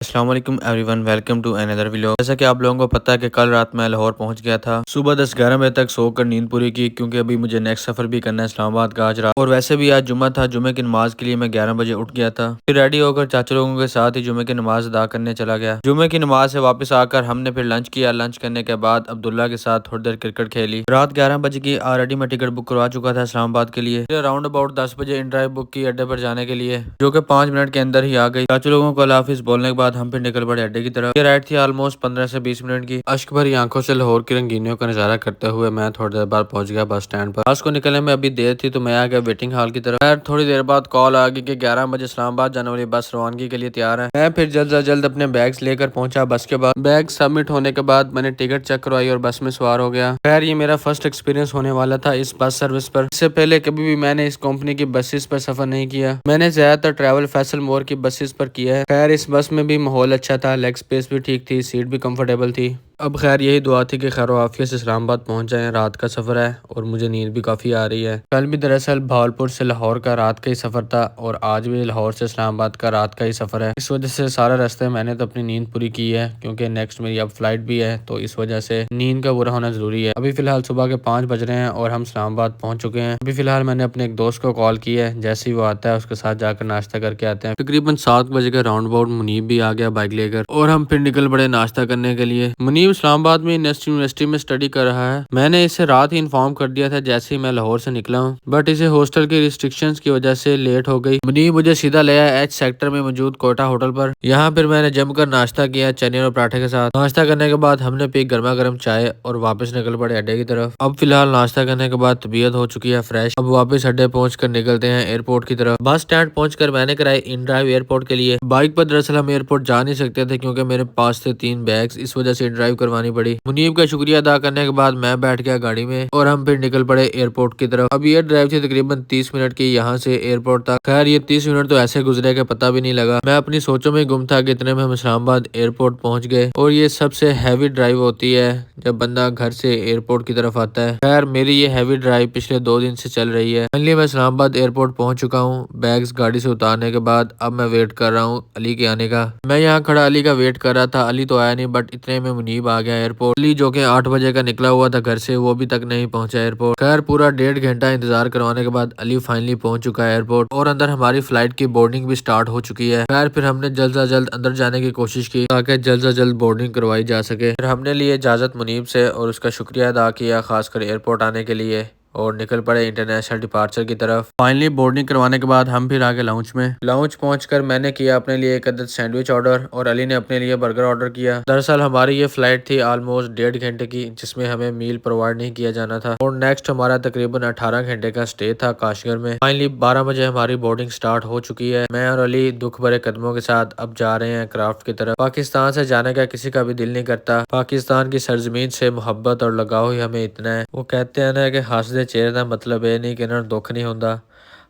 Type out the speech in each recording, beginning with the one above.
अस्सलाम वालेकुम everyone, welcome to another vlog. जैसा कि आप लोगों को पता है कि कल रात मैं लाहौर पहुंच गया था। सुबह 10-11 बजे तक सोकर नींद पूरी की, क्योंकि अभी मुझे नेक्स्ट सफ़र भी करना है इस्लामाबाद का आज रात। और वैसे भी आज जुम्मा था, जुम्मे की नमाज के लिए मैं 11 बजे उठ गया था। फिर रेडी होकर चाचा लोगों के साथ ही जुम्मे की नमाज अदा करने चला गया। जुम्मे की नमाज से वापस आकर हमने फिर लंच किया। लंच करने के बाद अब्दुल्ला के साथ थोड़ी देर क्रिकेट खेली। रात 11 बजे की ऑलरेडी मैं टिकट बुक करवा चुका था इस्लामाबाद के लिए। अराउंड अबाउट 10 बजे इन ड्राइव बुक की अड्डे पर जाने के लिए, जो कि 5 मिनट के अंदर ही आ गई। चाचा लोगों को अल्लाह हाफिज बोलने के बाद हम फिर निकल पड़े अड्डे की तरफ। ये राइड थी ऑलमोस्ट 15 से 20 मिनट की। अश्क भरी आंखों से लाहौर की रंगीनियों का नजारा करते हुए मैं थोड़ी देर बाद पहुंच गया बस स्टैंड पर। बस को निकलने में अभी देर थी तो मैं आ गया वेटिंग हॉल की तरफ। फिर थोड़ी देर बाद कॉल आ गई कि 11 बजे इस्लामाबाद जाने वाली बस रवानगी के लिए तैयार है। मैं फिर जल्द से जल्द अपने बैग्स लेकर पहुंचा। बस के बाद बैग सबमिट होने के बाद मैंने टिकट चेक करवाई और बस में सवार हो गया। खैर ये मेरा फर्स्ट एक्सपीरियंस होने वाला था इस बस सर्विस पर। इससे पहले कभी भी मैंने इस कंपनी की बसेस पर सफर नहीं किया। मैंने ज्यादातर ट्रैवल फैसल मोर की बसेस पर किया है। खैर इस बस में भी माहौल अच्छा था, लेग स्पेस भी ठीक थी, सीट भी कंफर्टेबल थी। अब खैर यही दुआ थी कि खैर आफियत से इस्लामाबाद पहुंच जाएं। रात का सफ़र है और मुझे नींद भी काफ़ी आ रही है। कल भी दरअसल भावलपुर से लाहौर का रात का ही सफ़र था और आज भी लाहौर से इस्लामाबाद का रात का ही सफ़र है। इस वजह से सारा रास्ते मैंने तो अपनी नींद पूरी की है, क्योंकि नेक्स्ट मेरी अब फ्लाइट भी है, तो इस वजह से नींद का पूरा होना ज़रूरी है। अभी फ़िलहाल सुबह के 5 बज रहे हैं और हम इस्लामाबाद पहुँच चुके हैं। अभी फ़िलहाल मैंने अपने एक दोस्त को कॉल किया है, जैसे ही वो आता है उसके साथ जाकर नाश्ता करके आते हैं। तकरीबन 7 बजे के राउंड अबाउट मुनीब भी आ गया बाइक लेकर और हम फिर निकल पड़े नाश्ता करने के लिए। मुनीब इस्लामाबाद में यूनिवर्सिटी में स्टडी कर रहा है। मैंने इसे रात ही इन्फॉर्म कर दिया था जैसे ही मैं लाहौर से निकला हूँ, बट इसे हॉस्टल की रिस्ट्रिक्शंस की वजह से लेट हो गई। मुनीब मुझे सीधा ले आया एच सेक्टर में मौजूद कोटा होटल पर। यहाँ फिर मैंने जमकर नाश्ता किया चने और पराठे के साथ। नाश्ता करने के बाद हमने पी गर्मा गर्म चाय और वापस निकल पड़े अड्डे की तरफ। अब फिलहाल नाश्ता करने के बाद तबीयत हो चुकी है फ्रेश। अब वापस अड्डे पहुँच कर निकलते हैं एयरपोर्ट की तरफ। बस स्टैंड पहुँच कर मैंने कराई इन ड्राइव एयरपोर्ट के लिए। बाइक पर दरअसल हम एयरपोर्ट जा नहीं सकते थे, क्योंकि मेरे पास थे 3 बैग्स, इस वजह से इन ड्राइव करवानी पड़ी। मुनीब का शुक्रिया अदा करने के बाद मैं बैठ गया गाड़ी में और हम फिर निकल पड़े एयरपोर्ट की तरफ। अब ये ड्राइव थी तकरीबन 30 मिनट की यहाँ से एयरपोर्ट तक। खैर ये 30 मिनट तो ऐसे गुजरे के पता भी नहीं लगा। मैं अपनी सोचों में गुम था कि इतने में हम इस्लामाबाद एयरपोर्ट पहुंच गए। और ये सबसे हैवी ड्राइव होती है जब बंदा घर से एयरपोर्ट की तरफ आता है। खैर मेरी ये हैवी ड्राइव पिछले 2 दिन से चल रही है। फाइनली मैं इस्लामाबाद एयरपोर्ट पहुंच चुका हूँ। बैग्स गाड़ी से उतारने के बाद अब मैं वेट कर रहा हूँ अली के आने का। मैं यहाँ खड़ा अली का वेट कर रहा था। अली तो आया नहीं, बट इतने में मुनीब आ गया एयरपोर्ट। अली जो कि 8 बजे का निकला हुआ था घर से, वो भी तक नहीं पहुंचा एयरपोर्ट। खैर पूरा 1.5 घंटा इंतजार करवाने के बाद अली फाइनली पहुंच चुका है एयरपोर्ट और अंदर हमारी फ्लाइट की बोर्डिंग भी स्टार्ट हो चुकी है। खैर फिर हमने जल्द से जल्द अंदर जाने की कोशिश की ताकि जल्द से जल्द बोर्डिंग करवाई जा सके। फिर हमने लिए इजाजत मुनीब से और उसका शुक्रिया अदा किया, खासकर एयरपोर्ट आने के लिए, और निकल पड़े इंटरनेशनल डिपार्चर की तरफ। फाइनली बोर्डिंग करवाने के बाद हम फिर आगे लाउंज में। लाउंज पहुंचकर मैंने किया अपने लिए एक अदद सैंडविच ऑर्डर और अली ने अपने लिए बर्गर ऑर्डर किया। दरअसल हमारी ये फ्लाइट थी ऑलमोस्ट 1.5 घंटे की, जिसमें हमें मील प्रोवाइड नहीं किया जाना था। और नेक्स्ट हमारा तकरीबन 18 घंटे का स्टे था काशगर में। फाइनली 12 बजे हमारी बोर्डिंग स्टार्ट हो चुकी है। मैं और अली दुख भरे कदमों के साथ अब जा रहे हैं क्राफ्ट की तरफ। पाकिस्तान से जाने का किसी का भी दिल नहीं करता। पाकिस्तान की सरजमीन से मोहब्बत और लगाव ही हमें इतना है। वो कहते हैं ना कि हंसदे चेहरे का मतलब ये नहीं कि इन्होंने दुख नहीं होता।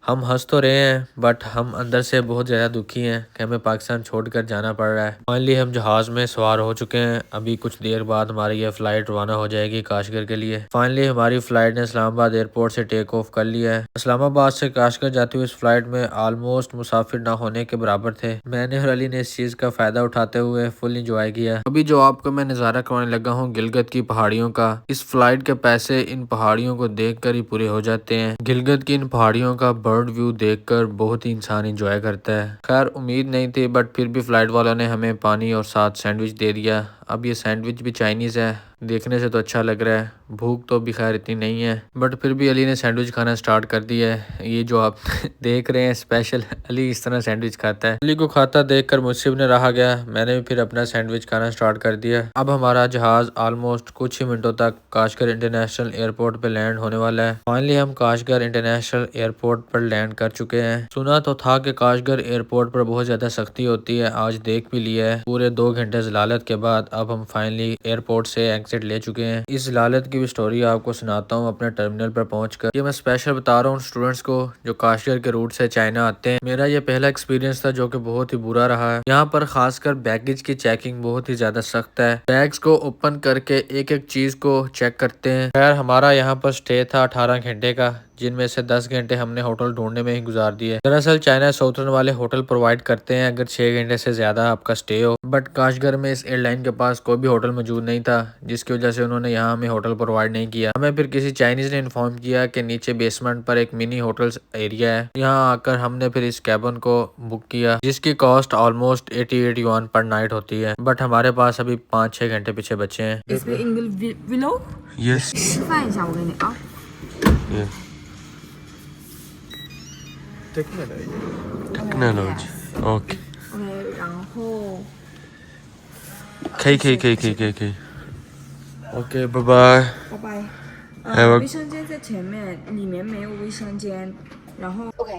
हम हंस तो रहे हैं, बट हम अंदर से बहुत ज़्यादा दुखी हैं कि हमें पाकिस्तान छोड़कर जाना पड़ रहा है। फाइनली हम जहाज़ में सवार हो चुके हैं। अभी कुछ देर बाद हमारी ये फ़्लाइट रवाना हो जाएगी काशगर के लिए। फाइनली हमारी फ़्लाइट ने इस्लामाबाद एयरपोर्ट से टेक ऑफ कर लिया है। इस्लामाबाद से काशगर जाती हुई इस फ्लाइट में ऑलमोस्ट मुसाफिर ना होने के बराबर थे। मैंने और अली ने इस चीज़ का फ़ायदा उठाते हुए फुल इंजॉय किया। अभी जो आपको मैं नज़ारा करवाने लगा हूँ गिलगित की पहाड़ियों का, इस फ्लाइट के पैसे इन पहाड़ियों को देख कर ही पूरे हो जाते हैं। गिलगित की इन पहाड़ियों का बर्ड व्यू देखकर बहुत ही इंसान एंजॉय करता है। खैर उम्मीद नहीं थी, बट फिर भी फ्लाइट वालों ने हमें पानी और साथ सैंडविच दे दिया। अब ये सैंडविच भी चाइनीज़ है, देखने से तो अच्छा लग रहा है। भूख तो भी खैर इतनी नहीं है, बट फिर भी अली ने सैंडविच खाना स्टार्ट कर दिया है। ये जो आप देख रहे हैं स्पेशल अली इस तरह सैंडविच खाता है। अली को खाता देखकर मुझसे भी नहीं रहा गया, मैंने भी फिर अपना सैंडविच खाना स्टार्ट कर दिया। अब हमारा जहाज ऑलमोस्ट कुछ ही मिनटों तक काशगर इंटरनेशनल एयरपोर्ट पे लैंड होने वाला है। फाइनली हम काशगर इंटरनेशनल एयरपोर्ट पर लैंड कर चुके हैं। सुना तो था कि काशगर एयरपोर्ट पर बहुत ज्यादा सख्ती होती है, आज देख भी लिया है। पूरे 2 घंटे जलालत के बाद अब हम फाइनली एयरपोर्ट से एग्जिट ले चुके हैं। इस जलालत की भी स्टोरी आपको सुनाता हूँ अपने टर्मिनल पर पहुंचकर। ये मैं स्पेशल बता रहा हूँ स्टूडेंट्स को जो काशगर के रूट से चाइना आते हैं। मेरा ये पहला एक्सपीरियंस था जो कि बहुत ही बुरा रहा है। यहाँ पर खासकर बैगेज की चेकिंग बहुत ही ज्यादा सख्त है। बैग्स को ओपन करके एक एक चीज को चेक करते हैं। खैर हमारा यहाँ पर स्टे था 18 घंटे का, जिनमें से 10 घंटे हमने होटल ढूंढने में ही गुजार दिए। दरअसल चाइना साउथर्न वाले होटल प्रोवाइड करते हैं अगर 6 घंटे से ज्यादा आपका स्टे हो, बट काशगर में इस एयरलाइन के पास कोई भी होटल मौजूद नहीं था, जिसकी वजह से उन्होंने यहाँ हमें होटल प्रोवाइड नहीं किया। हमें फिर किसी चाइनीज ने इन्फॉर्म किया कि नीचे बेसमेंट पर एक मिनी होटल एरिया है। यहाँ आकर हमने फिर इस कैबिन को बुक किया, जिसकी कॉस्ट ऑलमोस्ट 88 युआन पर नाइट होती है, बट हमारे पास अभी 5-6 घंटे पीछे बचे हैं। Yes. 示范一下，我给你啊。Yeah. Technology. Okay. OK，然后可以。Okay, bye bye. 拜拜。 Have a- 卫生间在前面，里面没有卫生间。然后 OK。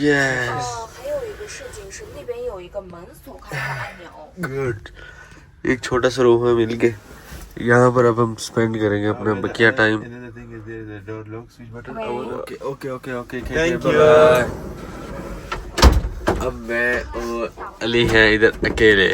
Yes. 还有一个事情是那边有一个门锁开的按钮。 Good. एक छोटा सा रूम है मिल के। यहाँ पर अब हम स्पेंड करेंगे अपना बकिया टाइम। ओके। Thank you. अब मैं और अली हैं इधर अकेले।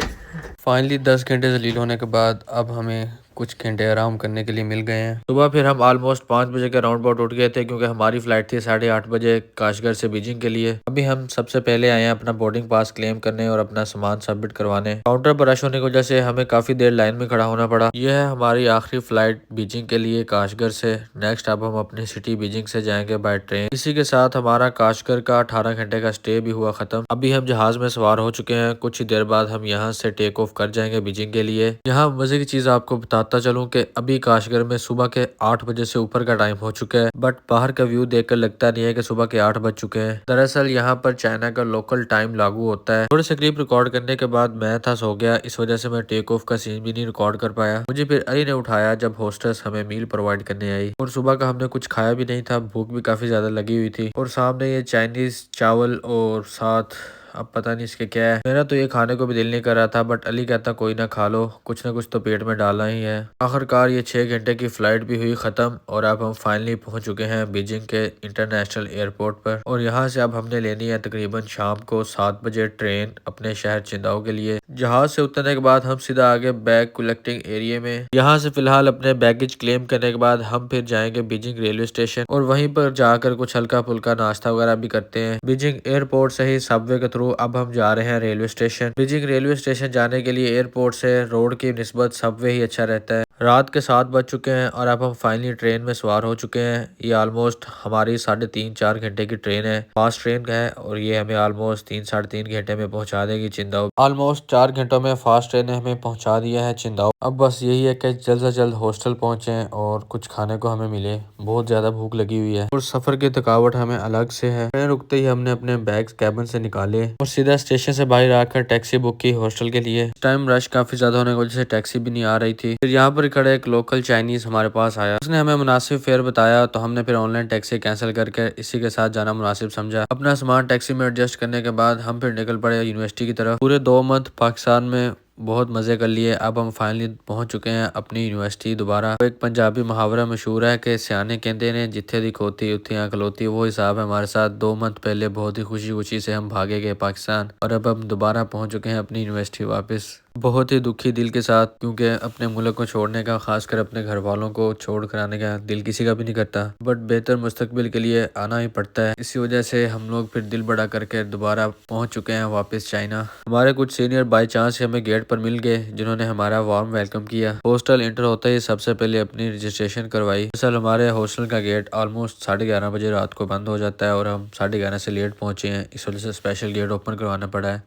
फाइनली 10 घंटे जलील होने के बाद अब हमें कुछ घंटे आराम करने के लिए मिल गए हैं। सुबह फिर हम ऑलमोस्ट 5 बजे के राउंड अबाउट उठ गए थे, क्योंकि हमारी फ्लाइट थी 8:30 बजे काशगर से बीजिंग के लिए। अभी हम सबसे पहले आए हैं अपना बोर्डिंग पास क्लेम करने और अपना सामान सबमिट करवाने। काउंटर पर रश होने की वजह से हमें काफी देर लाइन में खड़ा होना पड़ा। यह है हमारी आखिरी फ्लाइट बीजिंग के लिए काशगर से। नेक्स्ट अब हम अपनी सिटी बीजिंग से जाएंगे बाय ट्रेन। इसी के साथ हमारा काशगर का 18 घंटे का स्टे भी हुआ खत्म। अभी हम जहाज में सवार हो चुके हैं। कुछ ही देर बाद हम यहाँ से टेक ऑफ कर जाएंगे बीजिंग के लिए। यहाँ मजे की चीज आपको बताता चलूं कि अभी काशगर में सुबह के 8 बजे से ऊपर का टाइम हो चुका है, बट बाहर का व्यू देखकर लगता नहीं है कि सुबह के 8 बज चुके हैं। दरअसल यहाँ पर चाइना का लोकल टाइम लागू होता है। थोड़े से क्लिप रिकॉर्ड करने के बाद मैं था सो गया, इस वजह से मैं टेक ऑफ का सीन भी नहीं रिकॉर्ड कर पाया। मुझे फिर अली ने उठाया जब होस्टेस हमें मील प्रोवाइड करने आई, और सुबह का हमने कुछ खाया भी नहीं था, भूख भी काफी ज्यादा लगी हुई थी। और सामने ये चाइनीज चावल और साथ अब पता नहीं इसके क्या है। मेरा तो ये खाने को भी दिल नहीं कर रहा था, बट अली कहता कोई ना खा लो, कुछ ना कुछ तो पेट में डालना ही है। आखिरकार ये 6 घंटे की फ्लाइट भी हुई खत्म और अब हम फाइनली पहुंच चुके हैं बीजिंग के इंटरनेशनल एयरपोर्ट पर। और यहाँ से अब हमने लेनी है तकरीबन शाम को 7 बजे ट्रेन अपने शहर चिंदाओ के लिए। जहाज से उतरने के बाद हम सीधा आगे बैग कलेक्टिंग एरिया में। यहाँ से फिलहाल अपने बैगेज क्लेम करने के बाद हम फिर जाएंगे बीजिंग रेलवे स्टेशन, और वहीं पर जाकर कुछ हल्का फुल्का नाश्ता वगैरह भी करते हैं। बीजिंग एयरपोर्ट से ही सबवे के थ्रू अब हम जा रहे हैं railway station. Beijing railway station जाने के लिए एयरपोर्ट से रोड की निस्बत सबवे ही अच्छा रहता है। रात के 7 बज चुके हैं और अब हम फाइनली ट्रेन में सवार हो चुके हैं। ये ऑलमोस्ट हमारी 3.5-4 घंटे की ट्रेन है, फास्ट ट्रेन है, और ये हमें ऑलमोस्ट 3-3.5 घंटे में पहुंचा देगी चिंदाओ। ऑलमोस्ट 4 घंटों में फास्ट ट्रेन ने हमें पहुंचा दिया है चिंदाओ। अब बस यही है कि जल्द से जल्द हॉस्टल पहुंचे और कुछ खाने को हमें मिले। बहुत ज्यादा भूख लगी हुई है और सफर की थकावट हमें अलग से है। ट्रेन रुकते ही हमने अपने बैग्स कैबिन से निकाले और सीधा स्टेशन से बाहर आकर टैक्सी बुक की हॉस्टल के लिए। इस टाइम रश काफी ज्यादा होने की वजह से टैक्सी भी नहीं आ रही थी। फिर यहाँ पर खड़े एक लोकल चाइनीज हमारे पास आया, उसने हमें मुनासिब फेयर बताया, तो हमने फिर ऑनलाइन टैक्सी कैंसिल करके इसी के साथ जाना मुनासिब समझा। अपना सामान टैक्सी में एडजस्ट करने के बाद हम फिर निकल पड़े यूनिवर्सिटी की तरफ। पूरे 2 मंथ पाकिस्तान में बहुत मजे कर लिए। अब हम फाइनली पहुंच चुके हैं अपनी यूनिवर्सिटी दोबारा। एक पंजाबी मुहावरा मशहूर है कि सियाने कहते ने जिथे दी खोती उत्थे आंख खलोती। वो हिसाब है हमारे साथ। 2 मंथ पहले बहुत ही खुशी खुशी से हम भागे गए पाकिस्तान, और अब हम दोबारा पहुंच चुके हैं अपनी यूनिवर्सिटी वापस। बहुत ही दुखी दिल के साथ, क्योंकि अपने मुल्क को छोड़ने का, खासकर अपने घर वालों को छोड़ कर आने का दिल किसी का भी नहीं करता, बट बेहतर मुस्तकबिल के लिए आना ही पड़ता है। इसी वजह से हम लोग फिर दिल बड़ा करके दोबारा पहुंच चुके हैं वापस चाइना। हमारे कुछ सीनियर बाई चांस हमें गेट पर मिल गए, जिन्होंने हमारा वार्म वेलकम किया। हॉस्टल इंटर होते ही सबसे पहले अपनी रजिस्ट्रेशन करवाई। दरअसल हमारे हॉस्टल का गेट ऑलमोस्ट 11:30 बजे रात को बंद हो जाता है, और हम 11:30 से लेट पहुंचे हैं। इस वजह से स्पेशल गेट ओपन करवाना पड़ा है,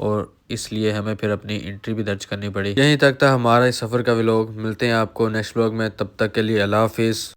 और इसलिए हमें फिर अपनी एंट्री भी दर्ज करनी पड़ी। यहीं तक था हमारा इस सफ़र का व्लॉग। मिलते हैं आपको नेक्स्ट व्लॉग में, तब तक के लिए अल्लाह हाफिज़।